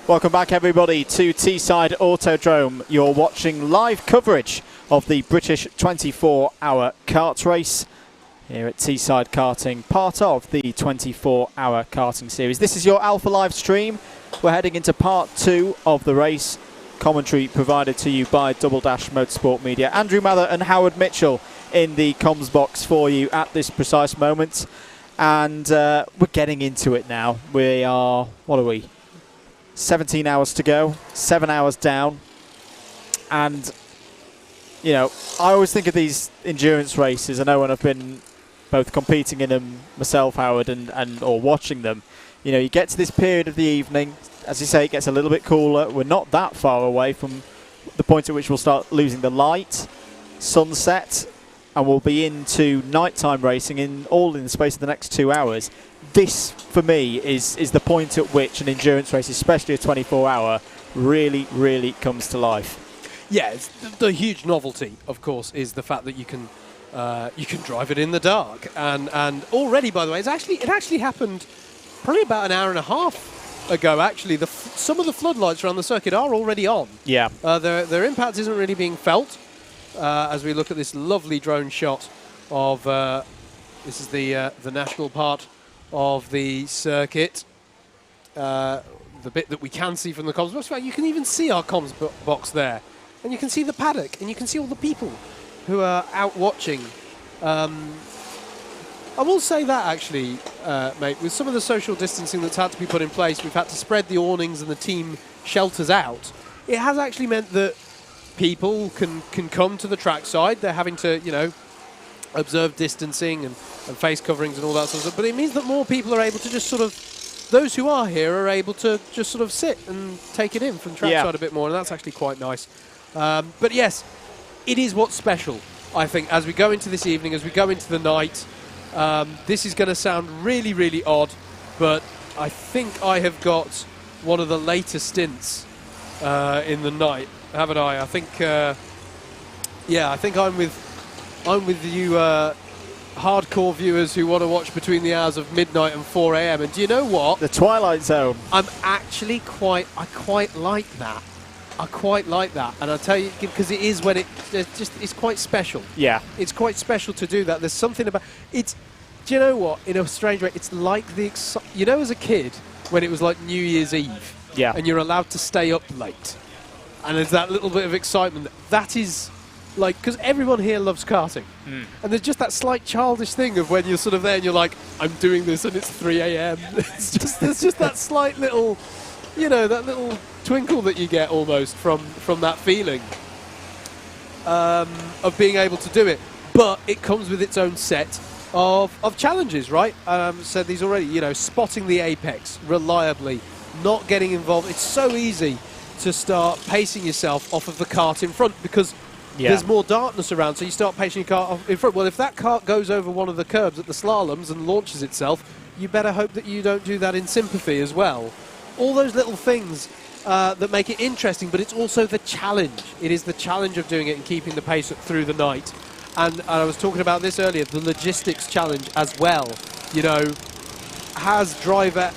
Welcome back, everybody, to Teesside Autodrome. You're watching live coverage of the British 24-hour kart race here at Teesside Karting, part of the 24-hour karting series. This is your Alpha Live stream. We're heading into part 2 of the race. Commentary provided to you by Double Dash Motorsport Media. Andrew Mather and Howard Mitchell in the comms box for you at this precise moment. And we're getting into it now. We are, what are we? 17 hours to go, 7 hours down. And, you know, I always think of these endurance races. I know when I've been both competing in them myself, Howard, or watching them. You know, you get to this period of the evening, as you say, it gets a little bit cooler. We're not that far away from the point at which we'll start losing the light, sunset, and we'll be into nighttime racing in the space of the next 2 hours. This, for me, is the point at which an endurance race, especially a 24-hour, really, really comes to life. Yeah, it's the huge novelty, of course, is the fact that you can drive it in the dark. And already, by the way, it actually happened probably about an hour and a half ago. Actually, some of the floodlights around the circuit are already on. Yeah. Their impact isn't really being felt as we look at this lovely drone shot of this is the national part of the circuit. The bit that we can see from the comms box. You can even see our comms box there. And you can see the paddock, and you can see all the people who are out watching. I will say that, actually, mate, with some of the social distancing that's had to be put in place, we've had to spread the awnings and the team shelters out. It has actually meant that people can come to the trackside. They're having to, you know, observe distancing and face coverings and all that sort of stuff. But it means that more people are able to just sort of, those who are here are able to just sort of sit and take it in from trackside a bit more, and that's actually quite nice. But yes, it is what's special, I think, as we go into this evening, as we go into the night. This is going to sound really, really odd, but I think I have got one of the later stints in the night, haven't I? I think, yeah, I think I'm with you hardcore viewers who want to watch between the hours of midnight and 4 a.m. And do you know what? The Twilight Zone. I'm actually I quite like that. I quite like that, and I'll tell you, because it is when it's quite special. Yeah. It's quite special to do that. There's something about it. Do you know what? In a strange way, it's like you know, as a kid, when it was like New Year's Eve, and you're allowed to stay up late, and there's that little bit of excitement. That is like, because everyone here loves karting, and there's just that slight childish thing of when you're sort of there and you're like, I'm doing this, and it's 3 a.m. There's just that slight little, you know, that little twinkle that you get almost from that feeling of being able to do it. But it comes with its own set of challenges, right? Said these already, you know, spotting the apex reliably, not getting involved. It's so easy to start pacing yourself off of the cart in front because there's more darkness around, so you start pacing your cart off in front. Well, if that cart goes over one of the curbs at the slaloms and launches itself, you better hope that you don't do that in sympathy as well. All those little things that make it interesting, but it's also the challenge. It is the challenge of doing it and keeping the pace through the night. And I was talking about this earlier, the logistics challenge as well. You know, has driver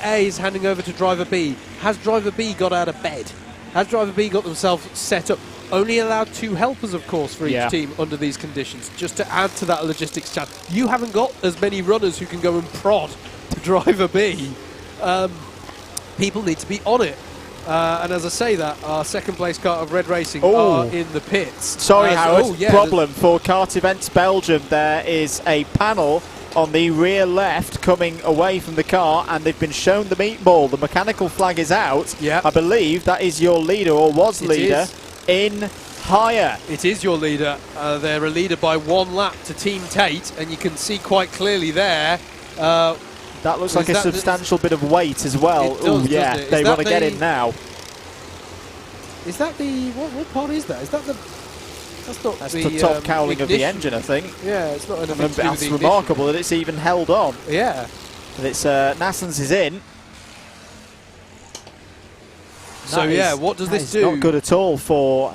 A is handing over to driver B. Has driver B got out of bed? Has driver B got themselves set up? Only allowed 2 helpers, of course, for each team under these conditions, just to add to that logistics challenge. You haven't got as many runners who can go and prod to driver B. People need to be on it. And as I say that, our second place kart of Red Racing are in the pits. Sorry, Howard. Problem for Kart Events Belgium. There is a panel on the rear left coming away from the car, and they've been shown the meatball. The mechanical flag is out. I believe that is your leader, or was leader, in higher. It is your leader. They're a leader by 1 lap to Team Tate, and you can see quite clearly there. That looks like a substantial bit of weight as well. Oh yeah, they want to get in now. Is that the what part is that? Is that the? That's the top cowling of the engine, I think. Yeah, it's not anything to do with That's remarkable that it's even held on. Yeah. But it's Nassans is in. So yeah, what does this do? Not good at all for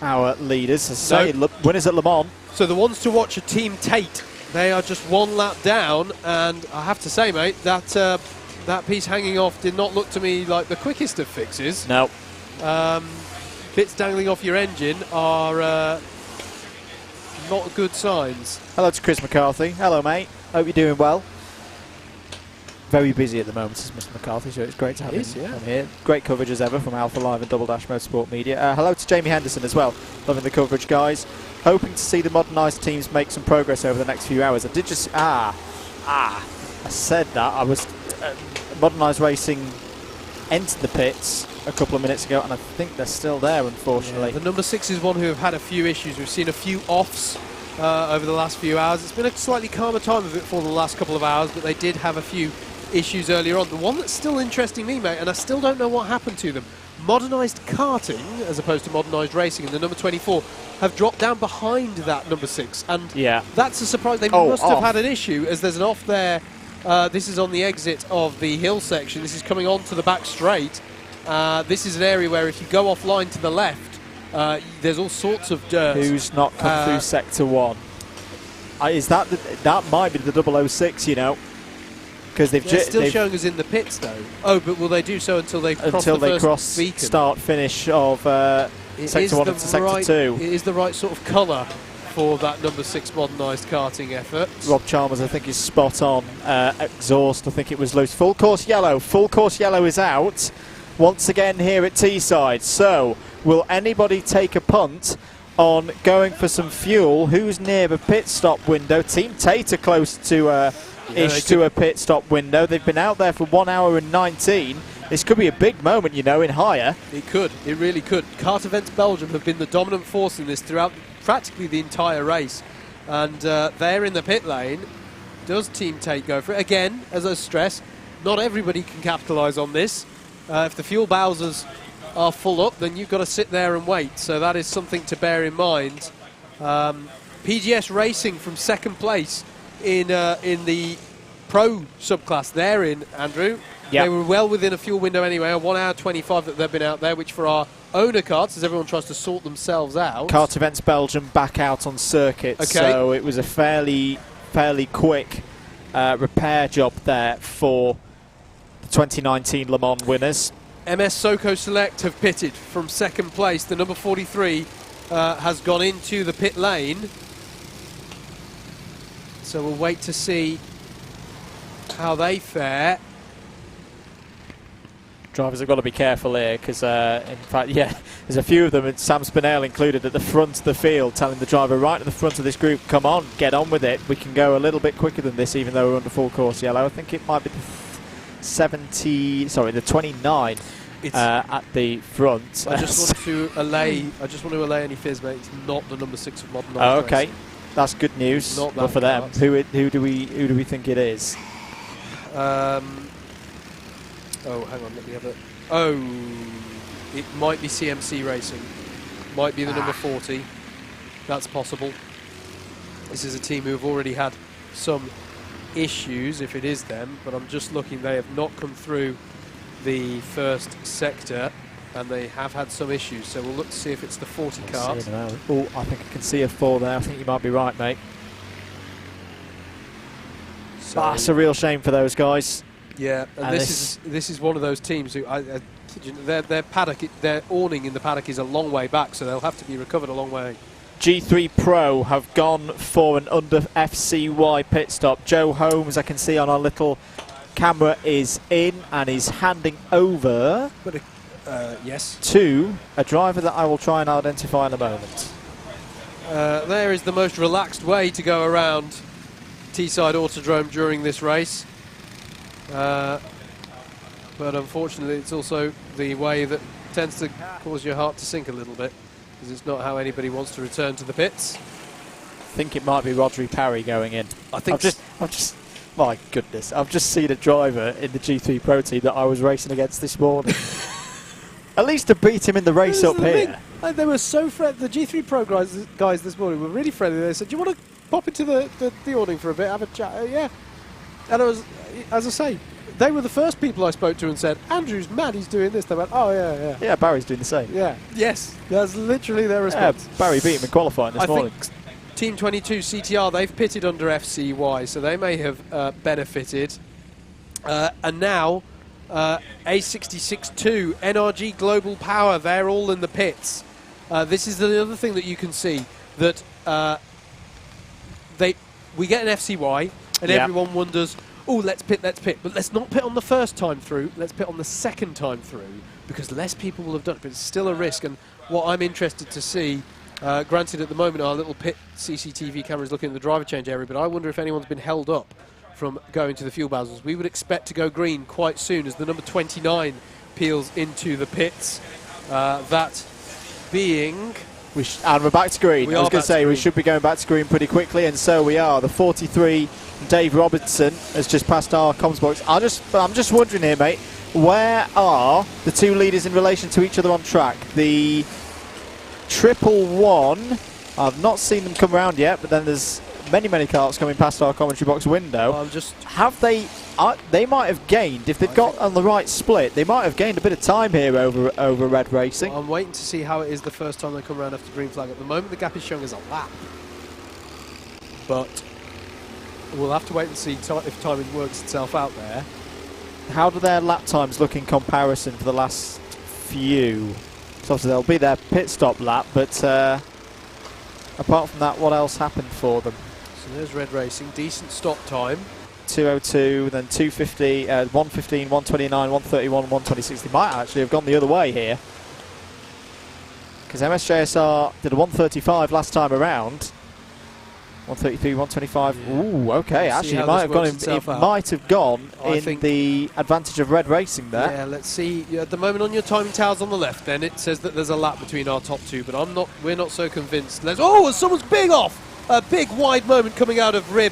our leaders. As I say, winners at Le Mans. So the ones to watch are Team Tate. They are just 1 lap down, and I have to say, mate, that that piece hanging off did not look to me like the quickest of fixes. No. Bits dangling off your engine are not good signs. Hello to Chris McCarthy. Hello, mate. Hope you're doing well. Very busy at the moment, is Mr. McCarthy, so it's great to have him on here. Great coverage as ever from Alpha Live and Double Dash Motorsport Media. Hello to Jamie Henderson as well. Loving the coverage, guys. Hoping to see the modernised teams make some progress over the next few hours. I did just... I said that. I was... modernised racing entered the pits a couple of minutes ago, and I think they're still there, unfortunately. Yeah, the number 6 is one who have had a few issues. We've seen a few offs over the last few hours. It's been a slightly calmer time of it for the last couple of hours, but they did have a few issues earlier on. The one that's still interesting me, mate, and I still don't know what happened to them, modernised karting, as opposed to modernised racing, and the number 24 have dropped down behind that number 6, and that's a surprise. They must have had an issue, as there's an off there. This is on the exit of the hill section. This is coming onto the back straight. This is an area where if you go offline to the left, there's all sorts of dirt. Who's not come through Sector 1? Is that that might be the 006, you know? Because they're still showing us in the pits, though. Oh, but will they do so until they cross the first beacon? Start finish of Sector 1 into Sector 2? It is the right sort of colour for that number 6 modernised karting effort. Rob Chalmers, I think, is spot on. Exhaust, I think it was loose. Full course yellow. Full course yellow is out once again here at Teesside. So, will anybody take a punt on going for some fuel? Who's near the pit stop window? Team Tate are close to to a pit stop window. They've been out there for 1 hour and 19. This could be a big moment, you know, in higher. It could. It really could. Kart Events Belgium have been the dominant force in this throughout practically the entire race. And they're in the pit lane. Does Team Tate go for it? Again, as I stress, not everybody can capitalise on this. If the fuel bowsers are full up, then you've got to sit there and wait. So that is something to bear in mind. PGS Racing from second place in the Pro subclass. They're in, Andrew. Yep. They were well within a fuel window anyway, a 1 hour 25 that they've been out there, which for our owner karts, as everyone tries to sort themselves out. Kart Events Belgium back out on circuit, so it was a fairly quick repair job there for the 2019 Le Mans winners. MS Soco Select have pitted from second place. The number 43 has gone into the pit lane. So we'll wait to see how they fare. Drivers have got to be careful here because, in fact, there's a few of them, and Sam Spinell included, at the front of the field, telling the driver right at the front of this group, come on, get on with it. We can go a little bit quicker than this, even though we're under full course yellow. I think it might be the 29 at the front. I just want to allay any fears, mate. It's not the number 6 of Modern Night. Oh, okay, that's good news. Not for them. Who do we think it is? Oh, hang on, let me have a... Oh, it might be CMC Racing. Might be the number 40. That's possible. This is a team who have already had some issues, if it is them, but I'm just looking, they have not come through the first sector, and they have had some issues, so we'll look to see if it's the 40 kart. Oh, I think I can see a 4 there. I think you might be right, mate. So that's a real shame for those guys. Yeah, and this is one of those teams who their paddock, their awning in the paddock is a long way back, so they'll have to be recovered a long way. G3 Pro have gone for an under FCY pit stop. Joe Holmes, I can see on our little camera, is in and is handing over to a driver that I will try and identify in a moment. There is the most relaxed way to go around Teesside Autodrome during this race. But unfortunately it's also the way that tends to cause your heart to sink a little bit, because it's not how anybody wants to return to the pits. I think it might be Rodri Parry going in. I've just my goodness, I've just seen a driver in the G3 Pro team that I was racing against this morning. At least to beat him in the race up here. They were so friendly. The G3 Pro guys this morning were really friendly. They said, do you want to pop into the awning for a bit, have a chat? Yeah. And I was, as I say, they were the first people I spoke to and said, Andrew's mad, he's doing this. They went, oh, yeah. Yeah, Barry's doing the same. Yeah. Yes. That's literally their response. Yeah, Barry beat him in qualifying this morning. Think Team 22 CTR, they've pitted under FCY, so they may have benefited. And now A66-2, NRG Global Power, they're all in the pits. This is the other thing that you can see, that we get an FCY, and everyone wonders, oh, let's pit, but let's not pit on the first time through, let's pit on the second time through, because less people will have done it, but it's still a risk. And what I'm interested to see, granted at the moment our little pit CCTV camera is looking at the driver change area, but I wonder if anyone's been held up from going to the fuel bowsers. We would expect to go green quite soon as the number 29 peels into the pits. That being... And we're back to green. I was going to say, we should be going back to green pretty quickly, and so we are. The 43, Dave Robertson, has just passed our comms box. I'm just wondering here, mate, where are the two leaders in relation to each other on track? The 111, I've not seen them come around yet, but then there's many karts coming past our commentary box window. They might have gained, if they've got on the right split, they might have gained a bit of time here over Red Racing. I'm waiting to see how it is the first time they come around after green flag. At the moment the gap is showing as a lap, but we'll have to wait and see if timing works itself out there. How do their lap times look in comparison for the last few? So obviously they'll be their pit stop lap, but apart from that, what else happened for them? So there's Red Racing, decent stop time. 2:02, then 2:50, 1:15, 1:29, 1:31, 1:26. They might actually have gone the other way here, because MSJSR did a 1:35 last time around. 1:33, 1:25. Yeah. Ooh, okay. Actually, it might have gone. It might have gone in the advantage of Red Racing there. Yeah, let's see. At the moment, on your timing towers on the left, then it says that there's a lap between our top two, but we're not so convinced. Someone's big off. A big wide moment coming out of Rib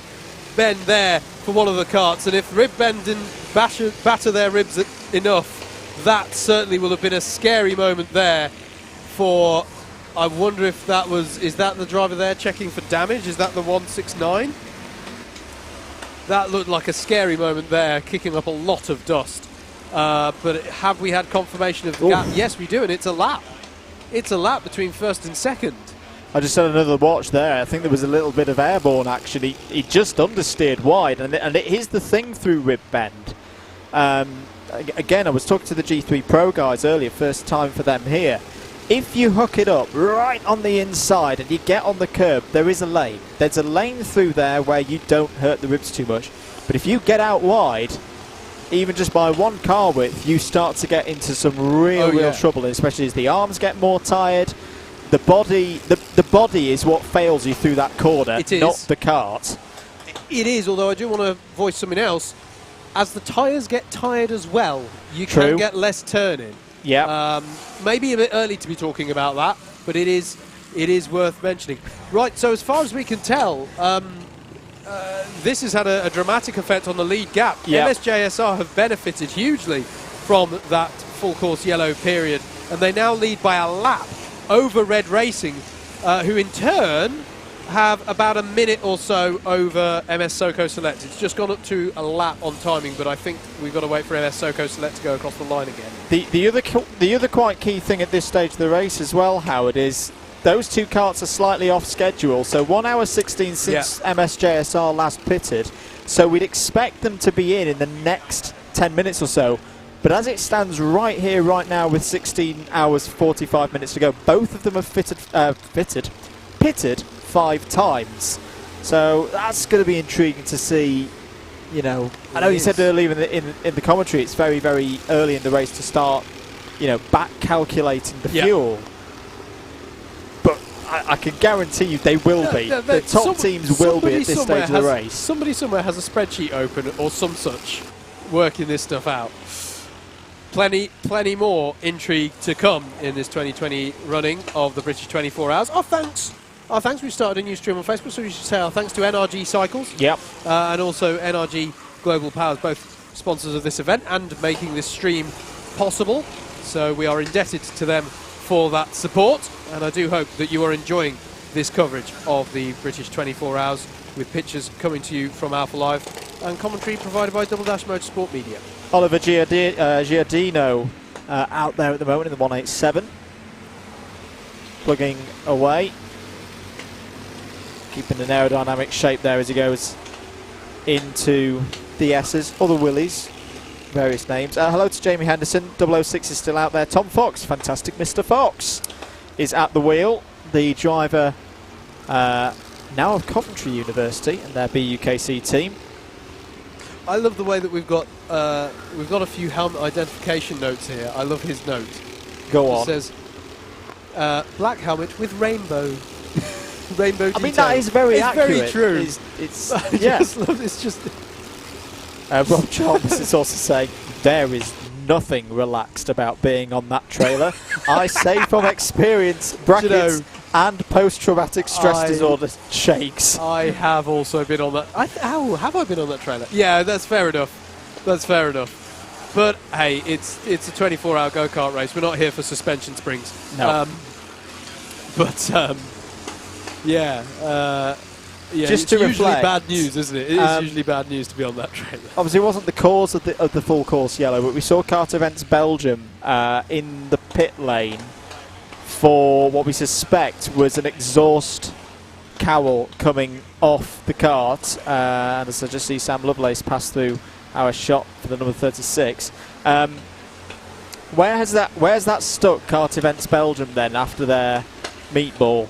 Bend there for one of the karts, and if Rib Bend didn't batter their ribs enough, that certainly will have been a scary moment there for... I wonder if that was... Is that the driver there checking for damage? Is that the 169? That looked like a scary moment there, kicking up a lot of dust. But have we had confirmation of the gap? Yes, we do, and it's a lap. It's a lap between first and second. I just had another watch there. I think there was a little bit of airborne, actually. He just understeered wide, and it is the thing through Rib Bend. Again, I was talking to the G3 Pro guys earlier, first time for them here. If you hook it up right on the inside and you get on the curb, there is a lane. There's a lane through there where you don't hurt the ribs too much. But if you get out wide, even just by one car width, you start to get into some real trouble, especially as the arms get more tired. The body is what fails you through that corner, not the kart. It is, although I do want to voice something else. As the tyres get tired as well, you can get less turning. Yeah. Maybe a bit early to be talking about that, but it is worth mentioning. Right, so as far as we can tell, this has had a dramatic effect on the lead gap. Yep. MSJSR have benefited hugely from that full course yellow period, and they now lead by a lap over Red Racing, who in turn have about a minute or so over MS Soco Select. It's just gone up to a lap on timing, but I think we've got to wait for MS Soco Select to go across the line again. The other quite key thing at this stage of the race as well, Howard, is those two karts are slightly off schedule. So 1 hour 16 since MSJSR last pitted. So we'd expect them to be in the next 10 minutes or so. But as it stands right here, right now, with 16 hours 45 minutes to go, both of them have pitted 5 times. So that's going to be intriguing to see. You know, I know you said earlier in the commentary, it's very, very early in the race to start, back calculating the fuel. But I can guarantee you they will be. The top teams will be at this stage of the race. Somebody somewhere has a spreadsheet open or some such, working this stuff out. Plenty more intrigue to come in this 2020 running of the British 24 Hours. Our thanks. We've started a new stream on Facebook, so we should say our thanks to NRG Cycles. Yep. And also NRG Global Powers, both sponsors of this event and making this stream possible. So we are indebted to them for that support, and I do hope that you are enjoying this coverage of the British 24 Hours, with pictures coming to you from Alpha Live and commentary provided by Double Dash Motorsport Media. Oliver Giardino out there at the moment in the 187. Plugging away. Keeping an aerodynamic shape there as he goes into the S's or the Willies. various names. Hello to Jamie Henderson. 006 is still out there. Tom Fox, fantastic Mr. Fox, is at the wheel. The driver now of Coventry University and their BUKC team. I love the way that we've got a few helmet identification notes here. I love his note. Go on. It says black helmet with rainbow. Rainbow detail. I mean, that is very accurate. Very true. It's yeah. It's just. Rob Chalmers is also saying there is nothing relaxed about being on that trailer. I say from experience, brackets and post-traumatic stress disorder shakes. I have also been on that. Have I been on that trailer? Yeah, that's fair enough. That's fair enough. But hey, it's a 24-hour go-kart race. We're not here for suspension springs. No. Yeah. Just it's to usually reflect, bad news, isn't it? It is usually bad news to be on that trailer. Obviously, it wasn't the cause of the full course yellow, but we saw Kart Events Belgium in the pit lane for what we suspect was an exhaust cowl coming off the kart. And as I just see Sam Lovelace pass through our shot for the number 36. Where's that stuck, Kart Events Belgium, then, after their meatball?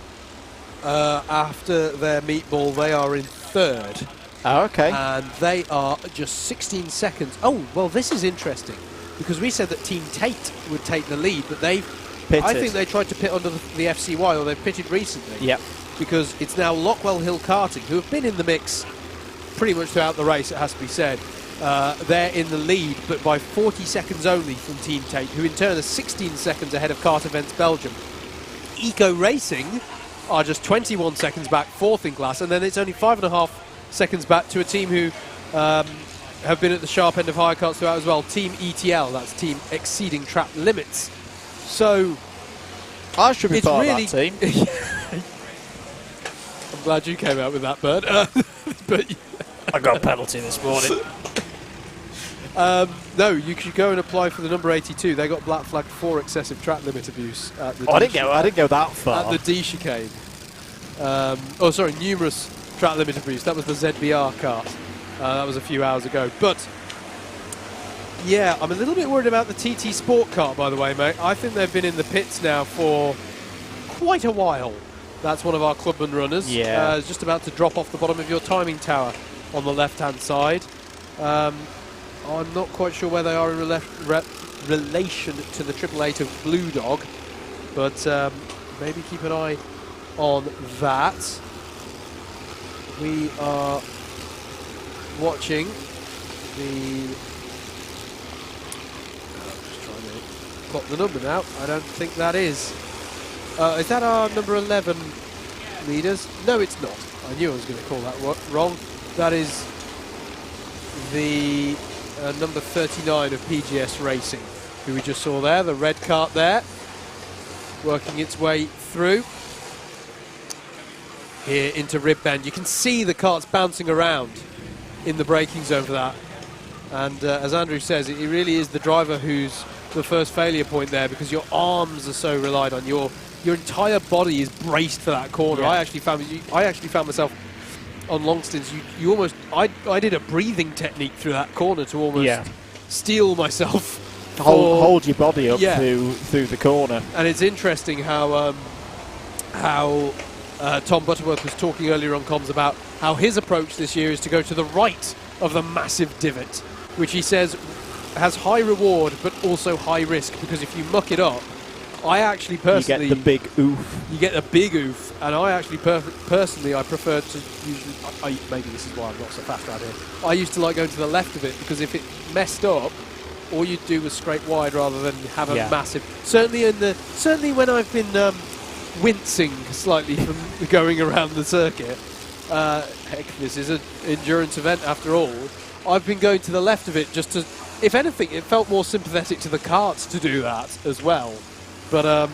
After their meatball, they are in third. Oh, okay. And they are just 16 seconds. Oh, well, this is interesting because we said that Team Tate would take the lead, but they Pitted. I think they tried to pit under the FCY, or they've pitted recently. Yep. Because it's now Lockwell Hill Karting, who have been in the mix pretty much throughout the race, it has to be said. They're in the lead, but by 40 seconds only from Team Tate, who in turn are 16 seconds ahead of Kart Events Belgium. Eco Racing are just 21 seconds back, fourth in class, and then it's only 5.5 seconds back to a team who have been at the sharp end of higher karts throughout as well. Team ETL, that's Team Exceeding Track Limits. So I should be part of that team. I'm glad you came out with that, Bird. But I got a penalty this morning. No, you could go and apply for the number 82. They got black flag for excessive track limit abuse at the I didn't go that far. At the D chicane. Numerous track limit abuse. That was the ZBR kart. That was a few hours ago. But yeah, I'm a little bit worried about the TT Sport kart, by the way, mate. I think they've been in the pits now for quite a while. That's one of our clubman runners. Yeah. It's just about to drop off the bottom of your timing tower on the left-hand side. I'm not quite sure where they are in relation to the Triple Eight of Blue Dog, but maybe keep an eye on that. We are watching the... just trying to plot the number now. I don't think that is. Is that our number 11 leaders? No, it's not. I knew I was going to call that wrong. That is the number 39 of PGS Racing, who we just saw there, the red kart there, working its way through here into Rib Bend. You can see the karts bouncing around in the braking zone for that. And as Andrew says, it really is the driver who's the first failure point there, because your arms are so relied on. Your entire body is braced for that corner. Yeah. I actually found myself on long stints. You almost I did a breathing technique through that corner to almost steel myself. Hold your body up through the corner. And it's interesting how Tom Butterworth was talking earlier on comms about how his approach this year is to go to the right of the massive divot, which he says has high reward but also high risk, because if you muck it up, I actually personally... You get the big oof. You get the big oof, and I actually personally I prefer to usually... maybe this is why I'm not so fast around here. I used to like going to the left of it, because if it messed up, all you'd do was scrape wide rather than have a massive... Certainly when I've been wincing slightly from going around the circuit, heck, this is an endurance event after all, I've been going to the left of it just to... If anything, it felt more sympathetic to the karts to do that as well. But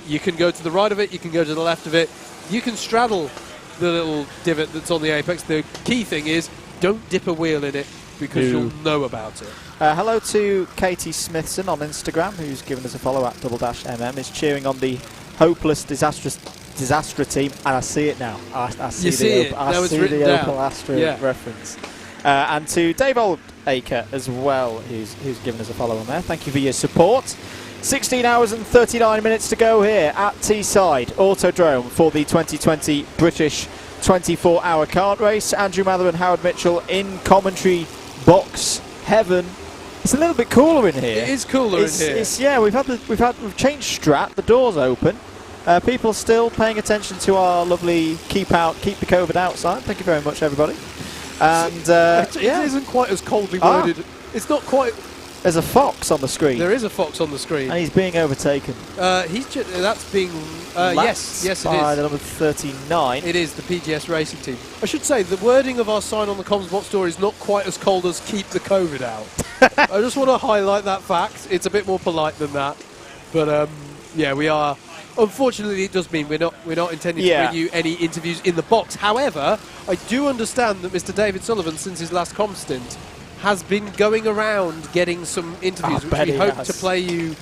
you can go to the right of it, you can go to the left of it, you can straddle the little divot that's on the apex. The key thing is, don't dip a wheel in it, because you'll know about it. Hello to Katie Smithson on Instagram, who's given us a follow at _MM, is cheering on the hopeless, disaster team, and I see it now. I see the Opel Astra reference. And to Dave Oldacre as well, who's given us a follow on there. Thank you for your support. 16 hours and 39 minutes to go here at Teesside Autodrome for the 2020 British 24-hour kart race. Andrew Mather and Howard Mitchell in commentary box heaven. It's a little bit cooler in here. It is cooler in here. Yeah, we've changed strat. The doors open. People still paying attention to our lovely keep the COVID outside. Thank you very much, everybody. And it isn't quite as coldly worded. It's not quite. There's a fox on the screen. There is a fox on the screen, and he's being overtaken. That's being yes, it is. By the number 39. It is the PGS Racing Team. I should say the wording of our sign on the comms box door is not quite as cold as "keep the COVID out." I just want to highlight that fact. It's a bit more polite than that, but yeah, we are. Unfortunately, it does mean we're not intending to bring you any interviews in the box. However, I do understand that Mr. David Sullivan, since his last comm stint, has been going around getting some interviews, which we hope to play you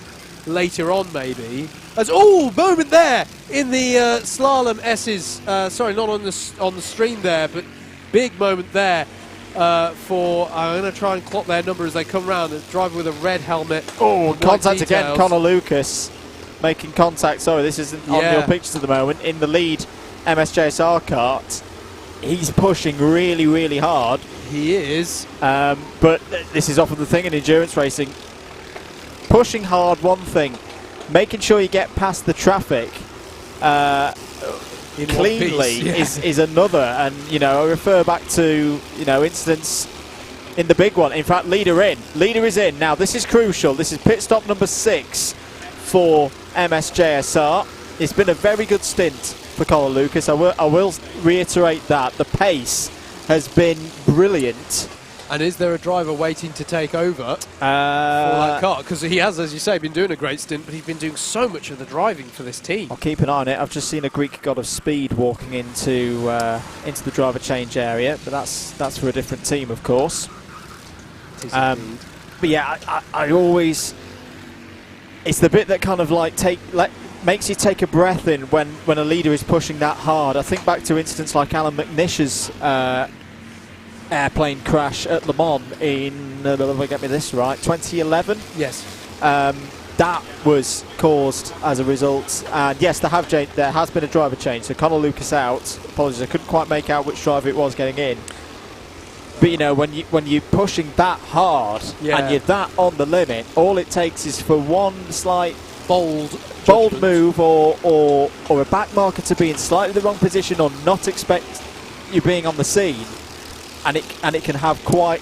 later on, maybe. Moment there in the slalom S's. Sorry, not on the stream there, but big moment there for. I'm going to try and clock their number as they come round. A driver with a red helmet. Oh, contact again, Connor Lucas making contact. Sorry, this isn't on your pictures at the moment. In the lead, MSJSR kart. He's pushing really, really hard. He is. But this is often the thing in endurance racing. Pushing hard, one thing. Making sure you get past the traffic cleanly is another. And, I refer back to, incidents in the big one. In fact, leader is in. Now, this is crucial. This is pit stop number 6 for MSJSR. It's been a very good stint for Colin Lucas. I will reiterate that. The pace has been brilliant. And is there a driver waiting to take over for that car? Because he has, as you say, been doing a great stint, but he's been doing so much of the driving for this team. I'll keep an eye on it. I've just seen a Greek god of speed walking into the driver change area, but that's for a different team, of course. But yeah, I always... It's the bit that kind of makes you take a breath in when a leader is pushing that hard. I think back to incidents like Alan McNish's airplane crash at Le Mans in, get me this right, 2011? Yes. That was caused as a result. And yes, there has been a driver change. So Conor Lucas out. Apologies, I couldn't quite make out which driver it was getting in. But when you're pushing that hard and you're that on the limit, all it takes is for one slight bold move or a back marker to be in slightly the wrong position or not expect you being on the scene, and it can have quite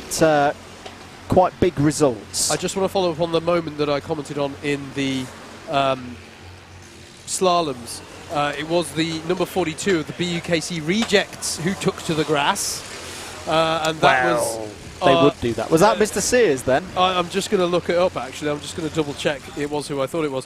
big results. I just want to follow up on the moment that I commented on in the slaloms. It was the number 42 of the BUKC rejects who took to the grass. And that was... They would do that. Was that Mr. Sears then? I'm just going to look it up, actually. I'm just going to double check it was who I thought it was.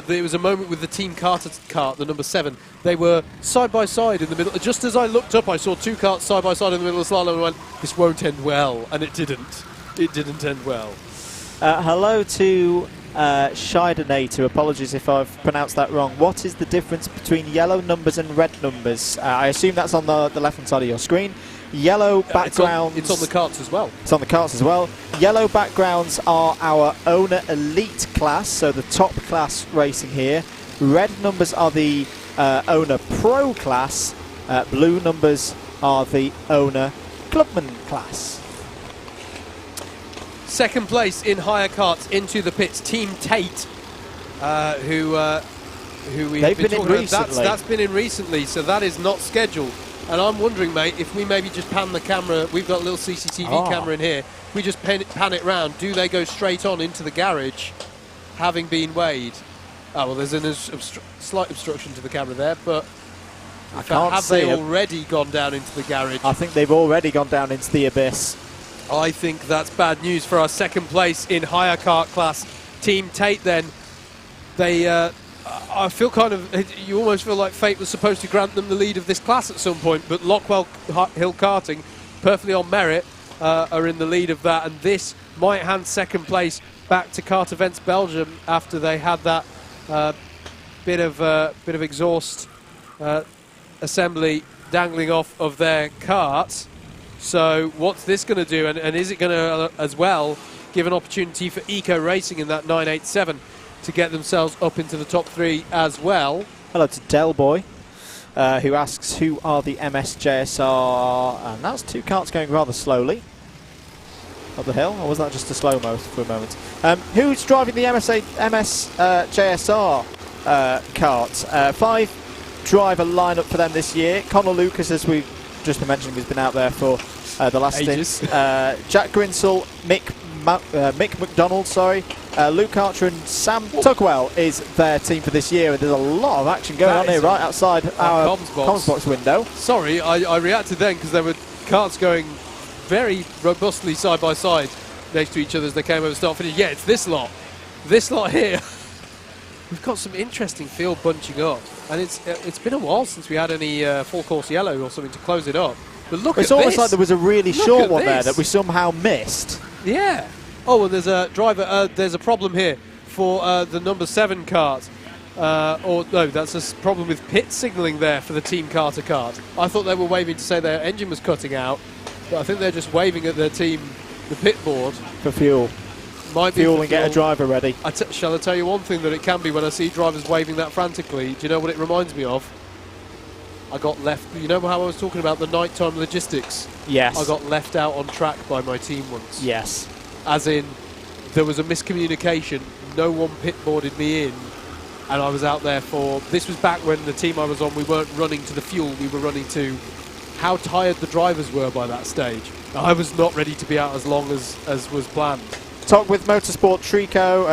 There was a moment with the Team Carter kart, the number 7. They were side by side in the middle. Just as I looked up, I saw 2 karts side by side in the middle of the slalom and went, this won't end well. And it didn't. It didn't end well. Hello to Shidenator. Apologies if I've pronounced that wrong. What is the difference between yellow numbers and red numbers? I assume that's on the left-hand side of your screen. Yellow backgrounds... It's on the karts as well. It's on the karts as well. Yellow backgrounds are our owner elite class, so the top class racing here. Red numbers are the owner pro class. Blue numbers are the owner clubman class. Second place in higher karts into the pits, Team Tate, who we've been talking about. That's been in recently, so that is not scheduled. And I'm wondering, mate, if we maybe just pan the camera, we've got a little CCTV camera in here, if we just pan it round, do they go straight on into the garage, having been weighed? Oh, well, there's a slight obstruction to the camera there, but have they already gone down into the garage? I think they've already gone down into the abyss. I think that's bad news for our second place in higher kart class. Team Tate then, they... I feel you almost feel like fate was supposed to grant them the lead of this class at some point, but Lockwell Hill Karting, perfectly on merit, are in the lead of that, and this might hand second place back to Kart Events Belgium after they had that bit of exhaust assembly dangling off of their kart. So what's this going to do? And is it going to, as well, give an opportunity for Eco Racing in that 987 to get themselves up into the top 3 as well? Hello to Delboy, who asks, who are the MSJSR? And that's 2 karts going rather slowly up the hill, or was that just a slow-mo for a moment? Who's driving the MSJSR kart? 5 driver lineup for them this year. Connor Lucas, as we've just been mentioning, has been out there for the last ages. stint. Jack Grinsell, Mick McDonald, Luke Archer and Sam Tugwell is their team for this year, and there's a lot of action going on here right outside our comms box window. Sorry, I reacted then because there were karts going very robustly side by side next to each other as they came over start finish. Yeah, it's this lot here. We've got some interesting field bunching up, and it's been a while since we had any full course yellow or something to close it up. But look at this. It's almost like there was a really short one there that we somehow missed. Yeah. Oh, and there's a driver. There's a problem here for the number 7 kart. Or no, that's a problem with pit signalling there for the Team Carter kart. I thought they were waving to say their engine was cutting out, but I think they're just waving at their team, the pit board. For fuel. Might be fuel and get a driver ready. Shall I tell you one thing that it can be when I see drivers waving that frantically? Do you know what it reminds me of? I got left. You know how I was talking about the nighttime logistics? Yes. I got left out on track by my team once. Yes. As in, there was a miscommunication. No one pit boarded me in, and I was out there for. This was back when the team I was on, we weren't running to the fuel. We were running to how tired the drivers were by that stage. I was not ready to be out as long as was planned. Talk with Motorsport Trico,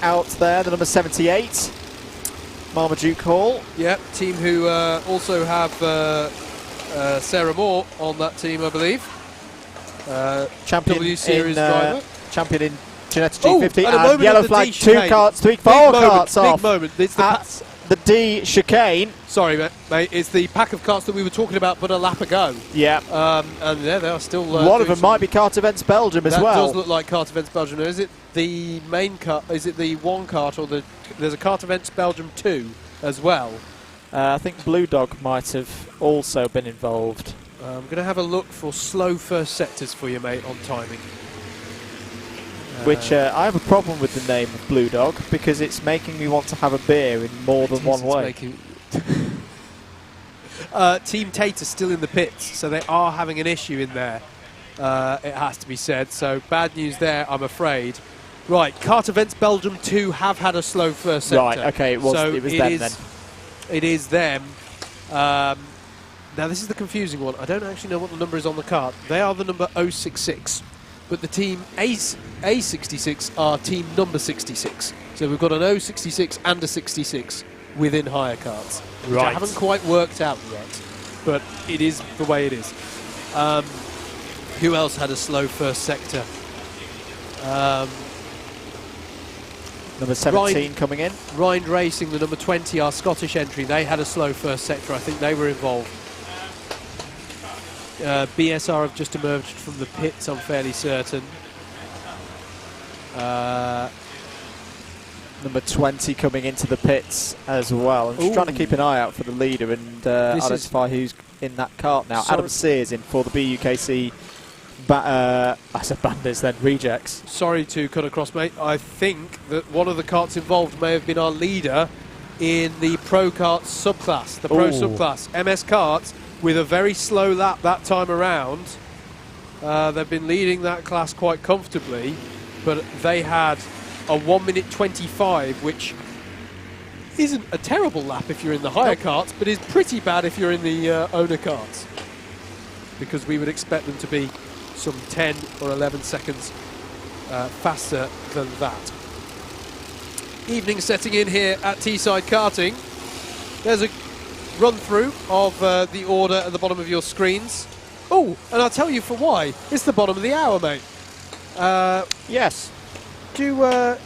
out there, the number 78. Marmaduke Hall. Yep, team who also have Sarah Moore on that team, I believe. Champion W Series driver. Champion in Ginetta G50 and yellow flag, 2 karts, 3, 4 karts off. Big moment. It's the D chicane. Sorry, mate. It's the pack of karts that we were talking about but a lap ago. Yeah. And there they are still. One of them might be Kart Events Belgium as well. That does look like Kart Events Belgium. Is it the main kart? Is it the 1 kart or there's a Kart Events Belgium 2 as well? I think Blue Dog might have also been involved. I'm going to have a look for slow first sectors for you, mate, on timing. Which I have a problem with the name of Blue Dog because it's making me want to have a beer in more than one way. Team Tate is still in the pits, so they are having an issue in there, it has to be said. So bad news there, I'm afraid. Right, Kart Events Belgium 2 have had a slow first sector. Right, okay, it was them then. It is them. Now this is the confusing one. I don't actually know what the number is on the kart. They are the number 066. But the team A66 are team number 66. So we've got an 066 and a 66 within hire karts. Which I haven't quite worked out yet, but it is the way it is. Who else had a slow first sector? Number 17 coming in. Rind Racing, the number 20, our Scottish entry. They had a slow first sector. I think they were involved. BSR have just emerged from the pits, I'm fairly certain. Number 20 coming into the pits as well. I'm just trying to keep an eye out for the leader and identify who's in that kart now. Adam Sears in for the BUKC. I said bandits then, rejects. Sorry to cut across, mate. I think that one of the karts involved may have been our leader in the Pro Kart subclass, the Pro subclass. MS Karts with a very slow lap that time around. They've been leading that class quite comfortably, but they had a 1 minute 25, which isn't a terrible lap if you're in the higher karts, but is pretty bad if you're in the owner karts, because we would expect them to be some 10 or 11 seconds faster than that. Evening setting in here at Teesside Karting. There's a run through of the order at the bottom of your screens. Oh, and I'll tell you for why. It's the bottom of the hour, mate. Yes. I'll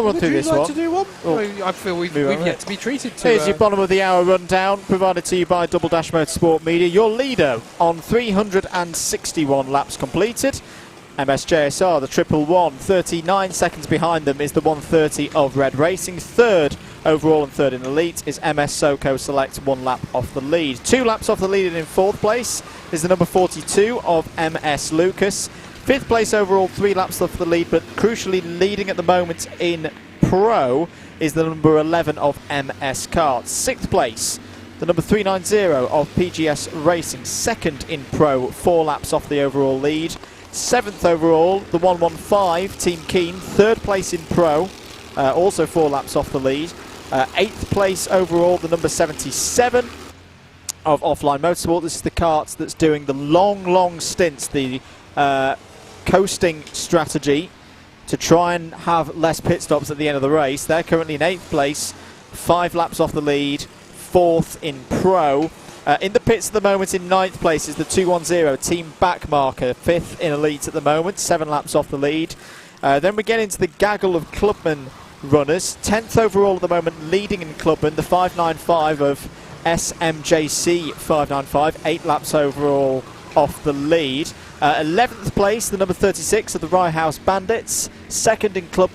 run through this one. Would you like to do one? Oh. I feel we've yet to be treated to. Here's your bottom of the hour rundown, provided to you by Double Dash Motorsport Media. Your leader on 361 laps completed. MSJSR, the 111, 39 seconds behind them is the 130 of Red Racing. Third overall, and third in elite is MS Soko Select, 1 lap off the lead. 2 laps off the lead, and in 4th place is the number 42 of MS Lucas. 5th place overall, 3 laps off the lead, but crucially leading at the moment in Pro is the number 11 of MS Kart. 6th place, the number 390 of PGS Racing, 2nd in Pro, 4 laps off the overall lead. 7th overall, the 115 Team Keen, 3rd place in Pro, also 4 laps off the lead. 8th place overall, the number 77 of Offline Motorsport. This is the kart that's doing the long stints, the coasting strategy to try and have less pit stops at the end of the race. They're currently in 8th place, 5 laps off the lead, 4th in Pro. In the pits at the moment in 9th place is the 210 Team Backmarker, 5th in elite at the moment, 7 laps off the lead. Then we get into the gaggle of Clubman runners. 10th overall at the moment, leading in Clubman, the 595 of SMJC 595, 8 laps overall off the lead. 11th place, the number 36 of the Rye House Bandits, 2nd in Clubman,